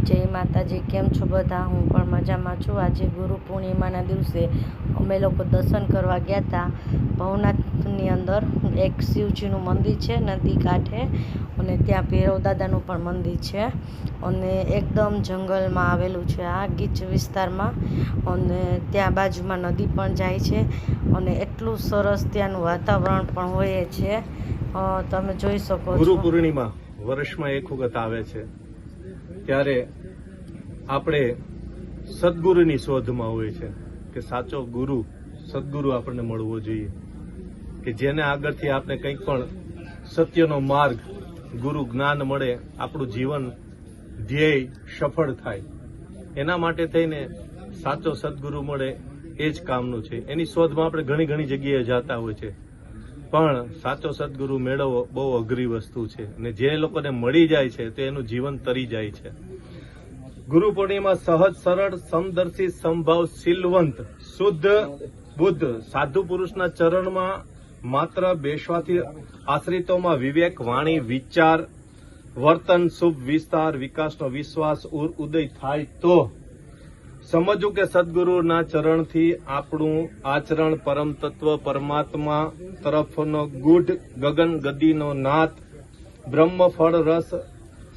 जय माताजी। केम छो बधा? हूँ पण मजामां छुं। आजे गुरु पूर्णिमाना दिवसे अमे लोको दर्शन करवा गया था। भवनाथनी अंदर एक शिवजीनुं मंदिर छे नदी कांठे, अने त्यां भैरव दादानुं पण मंदिर छे, अने एकदम जंगलमां आवेलुं छे आ गीच विस्तारमां, अने त्यां बाजुमां नदी पण जाय छे, अने एटलुं सरस त्यानुं वातावरण पण होय छे। તમે જોઈ શકો છો। ગુરુ પૂર્ણિમા વર્ષમાં એક વખત આવે છે, ત્યારે આપણે સદગુરુની શોધમાં હોય છે કે સાચો ગુરુ સદગુરુ આપણને મળવો જોઈએ, કે જેને આગળથી આપણે કંઈક પણ સત્યનો માર્ગ ગુરુ જ્ઞાન મળે, આપણું જીવન ધ્યેય સફળ થાય। એના માટે થઈને સાચો સદગુરુ મળે એ જ કામનું છે। એની શોધમાં આપણે ઘણી ઘણી જગ્યાએ જતા હોય છે, પણ સાચો સદગુરુ મેળવવો બહુ અઘરી વસ્તુ છે, અને જે લોકોને મળી જાય છે તો એનું જીવન તરી જાય છે। ગુરુ પૂર્ણિમા સહજ સરળ સમદર્શી સંભાવ શીલવંત શુદ્ધ બુદ્ધ સાધુ પુરુષના ચરણમાં માત્ર બેસવાથી આશ્રિતોમાં વિવેક વાણી વિચાર વર્તન શુભ વિસ્તાર વિકાસનો વિશ્વાસ ઉદય થાય તો સમજવું કે સદગુરુના ચરણથી આપણું આચરણ પરમ તત્વ પરમાત્મા તરફનો ગૂઢ ગગન ગદીનો નાથ બ્રહ્મ ફળ રસ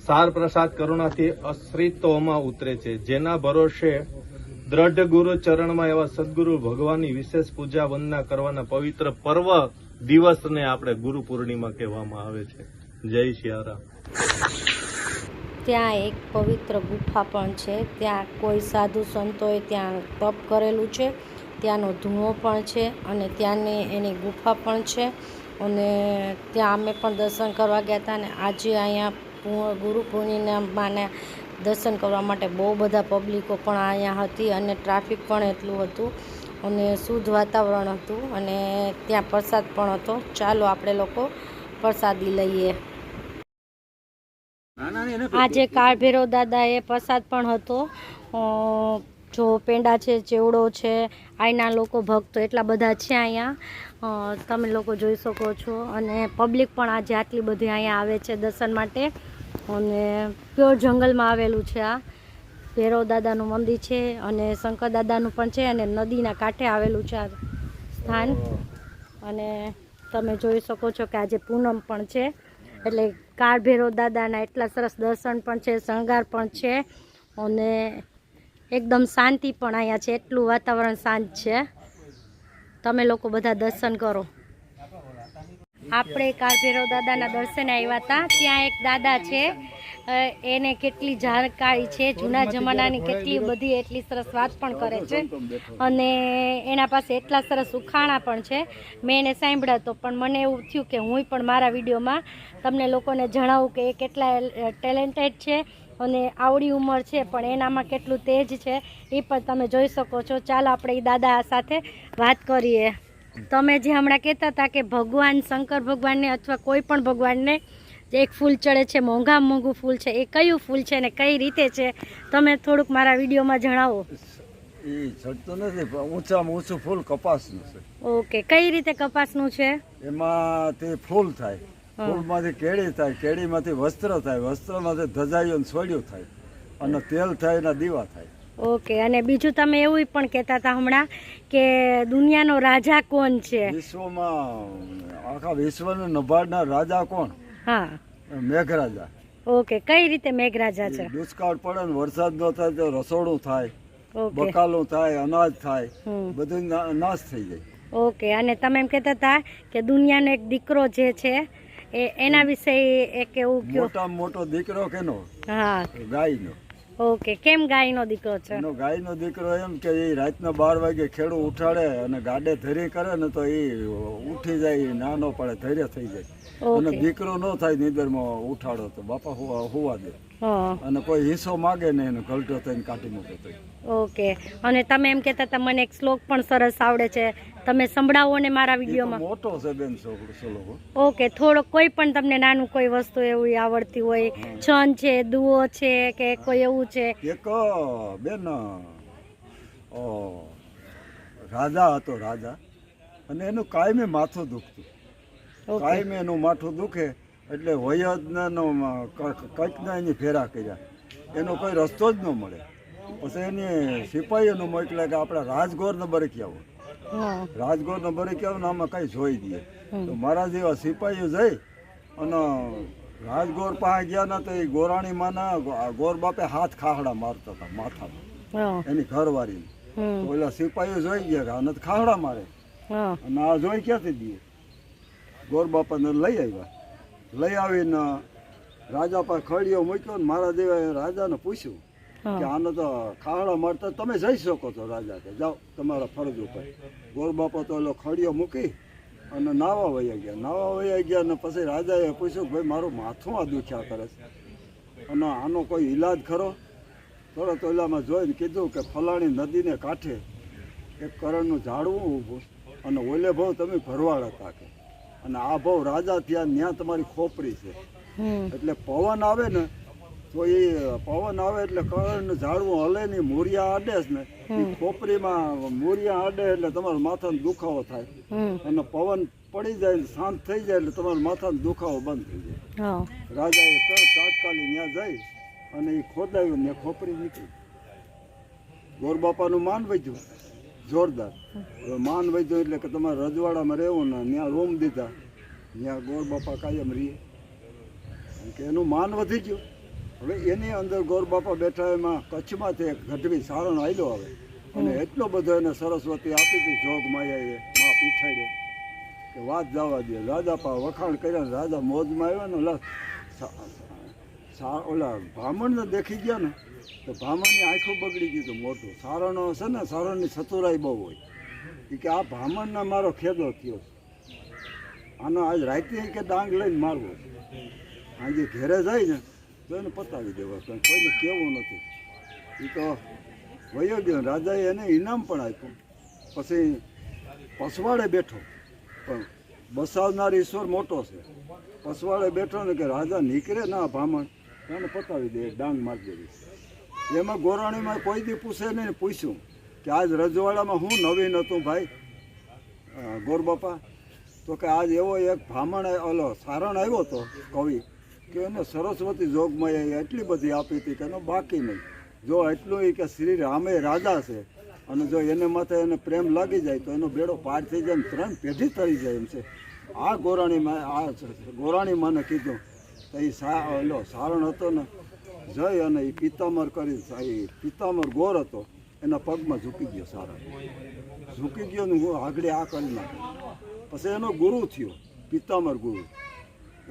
સાર પ્રસાદ કરુણાથી અશ્રિતોમાં ઉતરે છે। જેના ભરોસે દ્રઢ ગુરુ ચરણમાં એવા સદગુરુ ભગવાનની વિશેષ પૂજા વંદના કરવાના પવિત્ર પર્વ દિવસને આપણે ગુરુ પૂર્ણિમા કહેવામાં આવે છે। જય સિયારામ। ત્યાં એક પવિત્ર ગુફા પણ છે, ત્યાં કોઈ સાધુ સંતોએ ત્યાં તપ કરેલું છે, ત્યાંનો ધૂણો પણ છે, અને ત્યાંની એની ગુફા પણ છે, અને ત્યાં અમે પણ દર્શન કરવા ગયા હતા। અને આજે અહીંયા ગુરુ પૂર્ણિમાના દર્શન કરવા માટે બહુ બધા પબ્લિકો પણ અહીંયા હતી, અને ટ્રાફિક પણ એટલું હતું, અને શુદ્ધ વાતાવરણ હતું, અને ત્યાં પ્રસાદ પણ હતો। ચાલો આપણે લોકો પ્રસાદી લઈએ। આજે કાળ ભૈરવ દાદાએ પ્રસાદ પણ હતો, જો પેંડા છે, ચેવડો છે, અહીંના લોકો ભક્તો એટલા બધા છે અહીંયા, તમે લોકો જોઈ શકો છો। અને પબ્લિક પણ આજે આટલી બધી અહીંયા આવે છે દર્શન માટે, અને પ્યોર જંગલમાં આવેલું છે આ ભૈરવ દાદાનું મંદિર છે, અને શંકર દાદાનું પણ છે, અને નદીના કાંઠે આવેલું છે આ સ્થાન। અને તમે જોઈ શકો છો કે આજે પૂનમ પણ છે, એટલે કાળ ભૈરવ દાદાના એટલા સરસ દર્શન પણ છે, શણગાર પણ છે, અને એકદમ શાંતિ પણ અહીંયા છે, એટલું વાતાવરણ શાંત છે। તમે લોકો બધા દર્શન કરો। આપણે કાળ ભૈરવ દાદાના દર્શને આવ્યા હતા। ત્યાં એક દાદા છે, એને કેટલી જાણકારી છે, જૂના જમાનાની કેટલી બધી એટલી સરસ વાત પણ કરે છે, અને એના પાસે એટલા સરસ ઉખાણા પણ છે। મેં એને સાંભળ્યા તો પણ મને એવું થયું કે હું પણ મારા વિડીયોમાં તમને લોકોને જણાવું કે એ કેટલા ટેલેન્ટેડ છે, અને આવડી ઉંમર છે પણ એનામાં કેટલું તેજ છે એ પણ તમે જોઈ શકો છો। ચાલો આપણે એ દાદા સાથે વાત કરીએ। તમે જે હમણાં કહેતા હતા કે ભગવાન શંકર ભગવાનને અથવા કોઈ પણ ભગવાનને જે એક ફૂલ ચડે છે, મોંઘા મોંઘું ફૂલ છે, એ કયું ફૂલ છે ને કઈ રીતે છે, તમે થોડુંક મારા વિડીયોમાં જણાવો। એ ચડતું નથી, પણ ઊંચામાં ઊંચું ફૂલ કપાસનું છે। ઓકે, કઈ રીતે કપાસનું છે? એમાં તે ફૂલ થાય, ફૂલમાંથી કેળી થાય, કેળીમાંથી વસ્ત્ર થાય, વસ્ત્રમાંથી ધજાઈઓ સોડિયું થાય, અને તેલ થાય ને દીવા થાય। ઓકે, અને બીજું તમે એવું પણ કહેતા હતા હમણાં કે દુનિયાનો રાજા કોણ છે? વિશ્વમાં આખા વિશ્વને નભાડનાર રાજા કોણ? હા, મેઘરાજા। ઓકે, કઈ રીતે મેઘરાજા છે? દુષ્કાળ પડે ને વરસાદ ન થાય તો રસોડું થાય, બકાલું થાય, અનાજ થાય, બધું નાશ થઈ જાય। ઓકે, અને તમે એમ કહેતા હતા કે દુનિયાનો એક દીકરો જે છે એના વિશે એક એવું કયો? મોટામાં મોટો દીકરો કેનો? હા, ગાયનો। ઓકે, કેમ ગાયનો દીકરો છે? એનો ગાયનો દીકરો એમ કે એ રાતના 12 વાગે ખેડૂ ઉઠાડે અને ગાડે ધરી કરે ને તો એ ઉઠી જાય, નાનો પડે, ધૈર્ય થઈ જાય, અને દીકરો ન થાય નિંદરમાં ઉઠાડો તો બાપા હોવા દે, અને કોઈ હિસ્સો માગે ને એને ગલટો થઈને કાઢી મૂકે। ઓકે, અને તમે એમ કહેતા હતા મને એક શ્લોક પણ સરસ આવડે છે, તમે સંભળાવો ને મારા વિડીયોમાં। મોટો છે બેન શ્લોક। ઓકે, થોડો કોઈ પણ તમને નાનું કોઈ વસ્તુ એવું આવડતી હોય, છંદ છે, દુઓ છે, કે કોઈ એવું છે? એક બેન રાજા હતો, રાજા, અને એનું કાયમી માથું દુખતું, કાયમી એનું માથું દુખે એટલે વૈદ્યનો કંઈક ના એની ફેરા કર્યા, એનો કોઈ રસ્તો જ ન મળે. પછી એને સિપાહીઓને મોકલ્યા કે આપણે રાજગોરને બરકી આવો, હા રાજગોરને બરકી આવો ને આમાં કંઈ જોઈ દઈએ. તો મારા જેવા સિપાહીઓ જઈ અને રાજગોર પાસે ગયા ને તો એ ગોરાણી માના ગોર બાપે હાથ ખાહડા મારતા હતા માથામાં હા એની ઘરવાળીને. હમ તો ઓલા સિપાહીઓ જોઈ ગયા કે આને તો ખાહડા મારે, હા અને આ જોઈ ક્યાંથી દઈએ. ગોર બાપાને લઈ આવ્યા, લઈ આવીને રાજા પાસે ખડીયો મૂક્યો ને મારા દેવાએ રાજાને પૂછ્યું કે હા આને તો ખાહડા મારતા તમે જઈ શકો છો. રાજા કે જાઓ તમારા ફરજ ઉપર. ગોર બાપા તો ઓલો ખડીયો મૂકી અને નાવા વયા ગયા. નાવા વયા ગયા ને પછી રાજાએ પૂછ્યું કે ભાઈ મારું માથું આ દુખ્યા કરે છે અને આનો કોઈ ઈલાજ ખરો? થોડો તોલામાં જોઈને કીધું કે ફલાણી નદીને કાંઠે એક કરણનું ઝાડવું ઊભું અને ઓલે ભાવ તમે ભરવાડ હતા કે, અને આ ભાવ રાજા ત્યાં ત્યાં તમારી ખોપરી છે. હમ એટલે પવન આવે ને તો એ પવન આવે એટલે કરણનું ઝાડવું હલે નહીં, મૂરિયા આડે જ ને એ ખોપરીમાં મૂરિયા આડે એટલે તમારા માથાનો દુખાવો થાય હમ અને પવન પડી જાય ને શાંત થઈ જાય એટલે તમારા માથાનો દુખાવો બંધ થઈ જાય. હા રાજાએ તરત તાત્કાલિક ત્યાં જઈ અને એ ખોદાયું ને ખોપરી નીકળી. ગોરબાપાનું માન વધ્યું જોરદાર. હવે માન વધ્યું એટલે કે તમારે રજવાડામાં રહેવું ને ત્યાં રૂમ દીધા, ત્યાં ગોરબાપા કાયમ રહીએ કે એનું માન વધી ગયું. હવે એની અંદર ગોરબાપા બેઠા એમાં કચ્છમાંથી એક ગઢવી સારણ આવેલો આવે અને એટલો બધો એને સરસ્વતી આપી હતી જોગ માયાએ મા પીઠાડે કે વાત જવા દે. રાજાપા વખાણ કર્યા ને રાજા મોજમાં આવ્યા ને ઓલા બ્રાહ્મણને દેખી ગયા ને તો બ્રાહ્મણની આંખો બગડી ગયું હતું મોટું. સારણો છે ને સારણની ચતુરાઈ બહુ હોય એ કે આ બ્રાહ્મણને મારો ખેદો થયો, આનો આજ રાતે કે ડાંગ લઈને મારવો, આજે ઘેરે જાય ને તો એને પતાવી દેવા, પણ કોઈને કહેવું નથી. એ તો વયો ગયો. રાજાએ એને ઇનામ પણ આપ્યું. પછી પસવાડે બેઠો, પણ બસાવનાર ઈશ્વર મોટો છે. પસવાડે બેઠો ને કે રાજા નીકળે ના બ્રાહ્મણ એને પતાવી દે, ડાંગ મારી દેવી. એમાં ગોરાણીમાં કોઈ દી પૂછે નહીં. પૂછ્યું કે આજ રજવાડામાં હું નવીન હતું ભાઈ ગોરબાપા? તો કે આજ એવો એક બ્રાહ્મણ ઓલો સારણ આવ્યો હતો કવિ કે એને સરસ્વતી જોગમાં એટલી બધી આપી હતી કે એનો બાકી નહીં. જો એટલું કે શ્રી રામે રાજા છે અને જો એને માથે એને પ્રેમ લાગી જાય તો એનો બેડો પાર થઈ જાય, 3 પેઢી તરી જાય એમ છે. આ ગોરાણીમાંને કીધું તો એ ઓલો સારણ હતો ને જઈ અને એ પિતામર કરી, એ પિતામર ગોર હતો એના પગમાં ઝૂકી ગયો. સારણ ઝૂકી ગયો ને હું આગળ આ કરી નાખ્યો. પછી એનો ગુરુ થયો, પિતામર ગુરુ,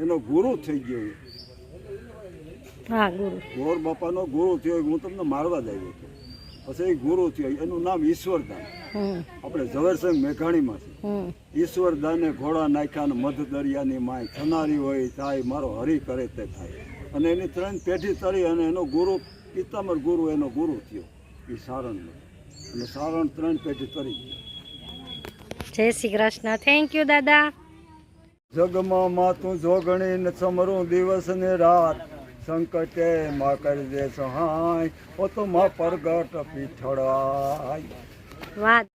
એનો ગુરુ થઈ ગયો. હા ગુરુ ગોર બાપાનો ગુરુ થયો. હું તમને મારવા જ આવ્યો હતો. પછી એ ગુરુ થયો. એનું નામ ઈશ્વરદાન. હમ આપણે ઝવેરસિંહ મેઘાણીમાં છે. હમ ઈશ્વરદાને ઘોડા નાખ્યા ને મધ દરિયાની માય થનારી હોય થાય મારો હરી કરે તે થાય. અને એની 3 પેઢી તરી અને એનો ગુરુ પિતામર ગુરુ એનો ગુરુ થયો એ સારણનો. અને સારણ 3 પેઢી તરી ગયો. જય શ્રી કૃષ્ણ. થેન્ક યુ દાદા. જગમાં માતું જોગણી ને સમરું દિવસ ને રાત, સંકટે માં કરી દે સહાય ઓ તો માં પરગટ પીઠળાય. વાત